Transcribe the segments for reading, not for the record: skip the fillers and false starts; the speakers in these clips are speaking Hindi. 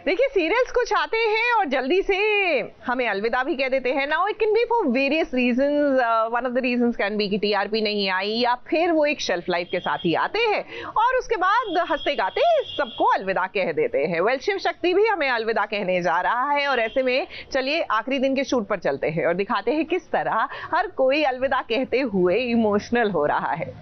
देखिए सीरियल्स कुछ आते हैं और जल्दी से हमें अलविदा भी कह देते हैं। Now it can be for various reasons. One of the reasons can be कि टीआरपी नहीं आई, या फिर वो एक शेल्फ लाइफ के साथ ही आते हैं और उसके बाद हंसते गाते सबको अलविदा कह देते हैं। वेल, शिव शक्ति भी हमें अलविदा कहने जा रहा है और ऐसे में चलिए आखिरी दिन के शूट पर चलते हैं और दिखाते हैं किस तरह हर कोई अलविदा कहते हुए इमोशनल हो रहा है।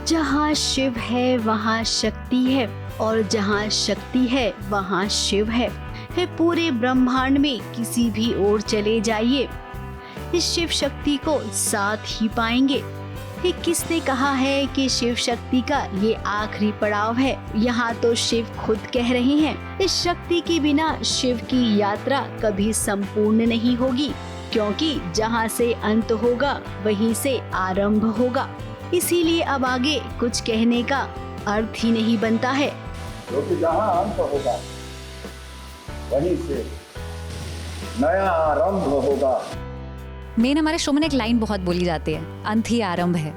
जहाँ शिव है वहाँ शक्ति है और जहाँ शक्ति है वहाँ शिव है। पूरे ब्रह्मांड में किसी भी ओर चले जाइए, इस शिव शक्ति को साथ ही पाएंगे। किसने कहा है कि शिव शक्ति का ये आखिरी पड़ाव है? यहाँ तो शिव खुद कह रहे हैं, इस शक्ति के बिना शिव की यात्रा कभी संपूर्ण नहीं होगी, क्योंकि जहाँ से अंत होगा वहीं से आरंभ होगा। इसीलिए अब आगे कुछ कहने का अर्थ ही नहीं बनता है। क्योंकि जहाँ अंत होगा वहीं से नया आरंभ होगा। मेन हमारे शो में एक लाइन बहुत बोली जाती है, अंत ही आरंभ है।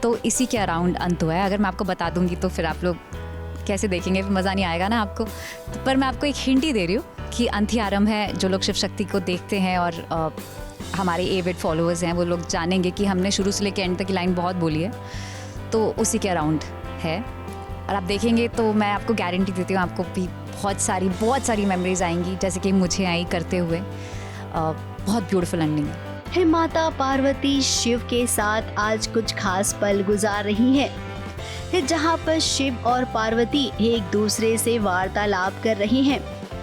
तो इसी के अराउंड अंत हुआ है। अगर मैं आपको बता दूंगी तो फिर आप लोग कैसे देखेंगे, फिर मज़ा नहीं आएगा ना आपको। तो पर मैं आपको एक हिंट ही दे रही हूँ कि अंत ही आरंभ है। जो लोग शिव शक्ति को देखते हैं और हमारे एविड फॉलोअर्स हैं, वो लोग जानेंगे कि हमने शुरू से लेकर एंड तक की लाइन बहुत बोली है, तो उसी के अराउंड है। और आप देखेंगे तो मैं आपको गारंटी देती हूँ, आपको भी बहुत सारी मेमोरीज आएंगी, जैसे कि मुझे आई करते हुए। बहुत ब्यूटीफुल एंडिंग है। माता पार्वती शिव के साथ आज कुछ खास पल गुजार रही हैं, जहाँ पर शिव और पार्वती एक दूसरे से वार्तालाप कर रहे हैं।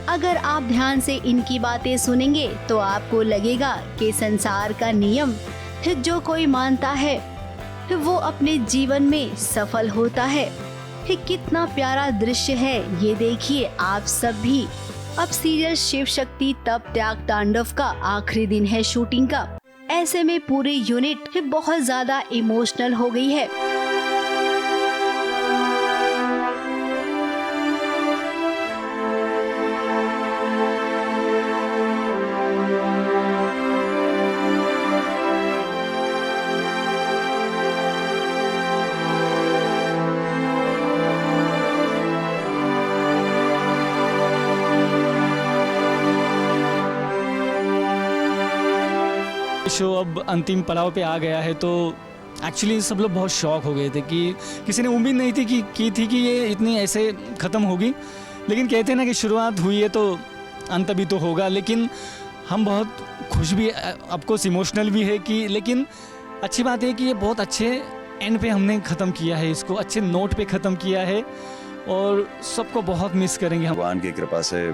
अगर आप ध्यान से इनकी बातें सुनेंगे तो आपको लगेगा कि संसार का नियम जो कोई मानता है वो अपने जीवन में सफल होता है। कितना प्यारा दृश्य है ये, देखिए आप सब भी। अब सीरियल शिव शक्ति तप त्याग तांडव का आखिरी दिन है शूटिंग का। ऐसे में पूरी यूनिट बहुत ज्यादा इमोशनल हो गई है। शो अब अंतिम पड़ाव पे आ गया है, तो एक्चुअली सब लोग बहुत शॉक हो गए थे कि किसी ने उम्मीद नहीं थी कि ये इतनी ऐसे ख़त्म होगी। लेकिन कहते हैं ना कि शुरुआत हुई है तो अंत भी तो होगा। लेकिन हम बहुत खुश भी, ऑफकोर्स इमोशनल भी है कि, लेकिन अच्छी बात है कि ये बहुत अच्छे एंड पे हमने ख़त्म किया है, इसको अच्छे नोट पे ख़त्म किया है और सबको बहुत मिस करेंगे। भगवान की कृपा से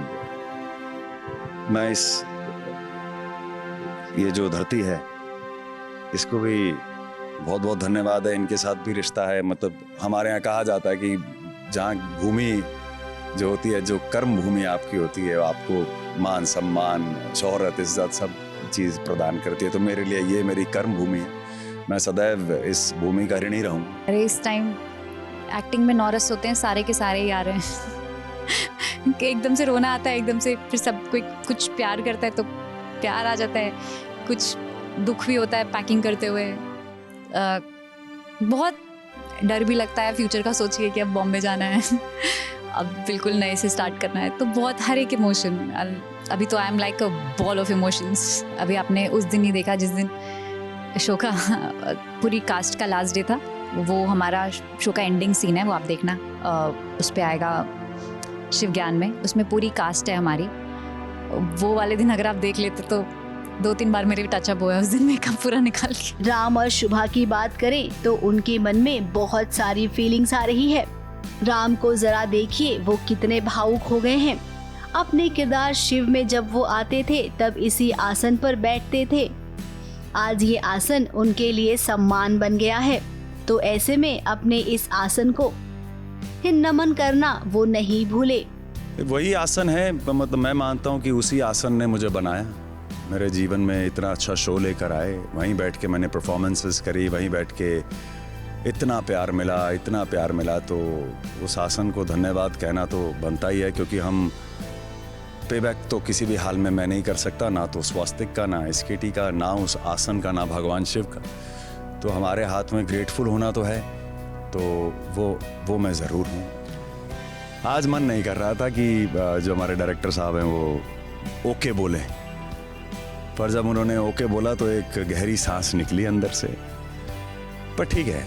मैं ये जो धरती है इसको भी बहुत बहुत धन्यवाद है। इनके साथ भी रिश्ता है। मतलब हमारे यहाँ कहा जाता है कि जहाँ भूमि जो होती है, जो कर्म भूमि आपकी होती है, आपको मान सम्मान शोहरत इज्जत सब चीज़ प्रदान करती है। तो मेरे लिए ये मेरी कर्म भूमि है। मैं सदैव इस भूमि का ऋणी रहूँ। अरे इस टाइम एक्टिंग में नौरस होते हैं सारे के सारे ही आ रहे हैं। एकदम से रोना आता है, एकदम से फिर सब कोई कुछ प्यार करता है तो प्यार आ जाता है, कुछ दुख भी होता है पैकिंग करते हुए। बहुत डर भी लगता है फ्यूचर का सोच के कि अब बॉम्बे जाना है, अब बिल्कुल नए से स्टार्ट करना है। तो बहुत हर एक इमोशन, अभी तो I am like a ball of emotions. अभी आपने उस दिन ही देखा जिस दिन शो का पूरी कास्ट का लास्ट डे था, वो हमारा शो का एंडिंग सीन है, वो आप देखना उस पर आएगा शिव ज्ञान में। उसमें पूरी कास्ट है हमारी। वो वाले दिन अगर आप देख लेते तो 2-3 बार मेरे भी टचअप हुआ उस दिन, मेकअप पूरा निकाल के। राम और शुभा की बात करें तो उनके मन में बहुत सारी फीलिंग्स आ रही है। राम को जरा देखिए, वो कितने भावुक हो गए हैं। अपने किरदार शिव में जब वो आते थे तब इसी आसन पर बैठते थे। आज ये आसन उनके लिए सम्मान बन गया है, तो ऐसे में अपने इस आसन को नमन करना वो नहीं भूले। वही आसन है, मतलब मैं मानता हूँ कि उसी आसन ने मुझे बनाया, मेरे जीवन में इतना अच्छा शो लेकर आए। वहीं बैठ के मैंने परफॉर्मेंसेस करी, वहीं बैठ के इतना प्यार मिला, तो उस आसन को धन्यवाद कहना तो बनता ही है, क्योंकि हम पेबैक तो किसी भी हाल में मैं नहीं कर सकता, ना तो स्वास्तिक का, ना एसकेटी का, ना उस आसन का, ना भगवान शिव का। तो हमारे हाथ में ग्रेटफुल होना तो है, तो वो मैं ज़रूर हूँ। आज मन नहीं कर रहा था कि जो हमारे डायरेक्टर साहब हैं वो ओके बोले, पर जब उन्होंने ओके बोला तो एक गहरी सांस निकली अंदर से। पर ठीक है,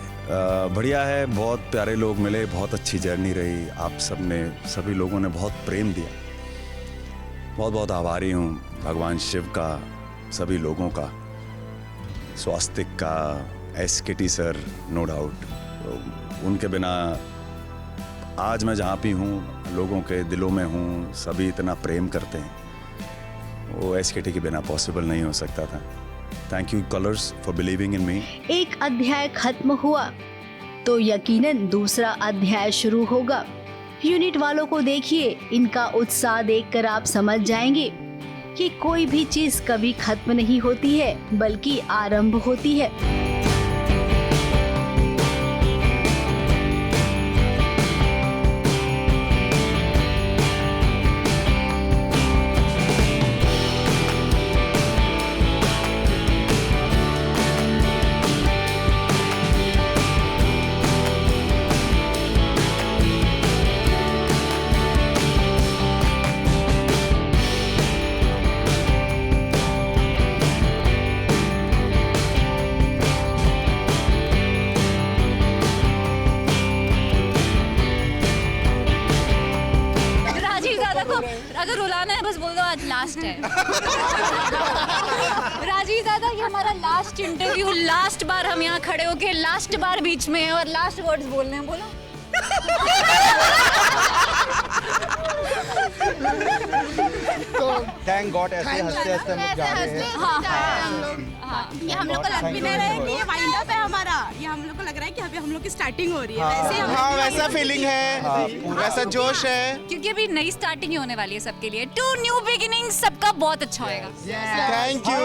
बढ़िया है, बहुत प्यारे लोग मिले, बहुत अच्छी जर्नी रही। आप सभी लोगों ने बहुत प्रेम दिया, बहुत बहुत आभारी हूँ भगवान शिव का, सभी लोगों का, स्वास्तिक का, एसकेटी सर, नो डाउट। उनके बिना आज मैं जहाँ भी हूँ, लोगों के दिलों में हूँ, सभी इतना प्रेम करते हैं, वो एसकेटी के बिना पॉसिबल नहीं हो सकता था। Thank you Colors for believing in me. एक अध्याय खत्म हुआ तो यकीनन दूसरा अध्याय शुरू होगा। यूनिट वालों को देखिए, इनका उत्साह देखकर आप समझ जाएंगे कि कोई भी चीज कभी खत्म नहीं होती है, बल्कि आरंभ होती है। अगर रुलाना है बस बोल दो आज लास्ट है। राजीव दादा, ये हमारा लास्ट इंटरव्यू, लास्ट बार हम यहाँ खड़े होके लास्ट बार बीच में है और लास्ट वर्ड्स बोलने हैं, बोलो। तो थैंक गॉड ऐसे हंसते हंसते हम लोग जा रहे हैं। ये हम लोग को लग भी नहीं रहा है कि ये वाइंड अप है हमारा, ये हम लोग को लग रहा है कि अभी हम लोग की स्टार्टिंग हो रही है। वैसे हाँ, वैसा फीलिंग है, वैसा जोश है, क्योंकि अभी नई स्टार्टिंग ही होने वाली है सबके लिए। टू न्यू बिगिनिंग, सबका बहुत अच्छा होएगा। Thank you.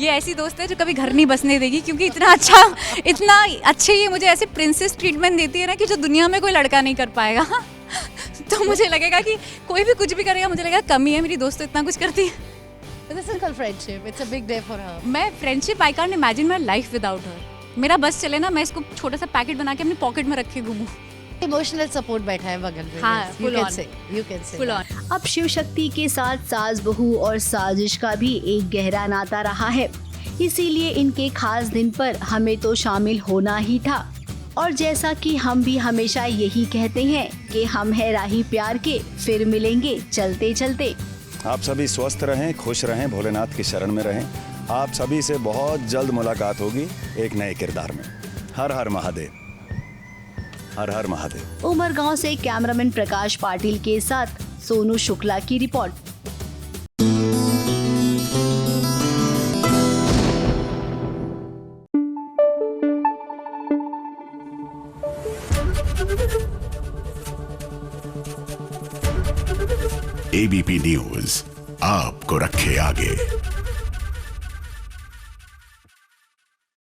ये ऐसी दोस्त है जो कभी घर नहीं बसने देगी, क्योंकि इतना अच्छे ये मुझे ऐसे प्रिंसेस ट्रीटमेंट देती है ना कि जो दुनिया में कोई लड़का नहीं कर पाएगा। तो मुझे लगेगा कि कोई भी कुछ भी करेगा, मुझे लगेगा कमी है, मेरी दोस्त तो इतना कुछ करती है। This is called friendship. It's a big day for her. मैं friendship, I can't imagine my life without her. मेरा बस चले ना, मैं इसको छोटा सा पैकेट बना के अपनी पॉकेट में रख के घूमूं। Emotional support बैठा है बगल में। हाँ, yes, you can say full that. on। अब शिव शक्ति के साथ सास बहू और साजिश का भी एक गहरा नाता रहा है, इसीलिए इनके खास दिन पर हमें तो शामिल होना ही था। और जैसा कि हम भी हमेशा यही कहते हैं कि हम है राही प्यार के, फिर मिलेंगे चलते चलते। आप सभी स्वस्थ रहें, खुश रहें, भोलेनाथ की शरण में रहें। आप सभी से बहुत जल्द मुलाकात होगी एक नए किरदार में। हर हर महादेव, हर हर महादेव। उमरगांव से कैमरामैन प्रकाश पाटिल के साथ सोनू शुक्ला की रिपोर्ट। एबीपी न्यूज आपको रखे आगे।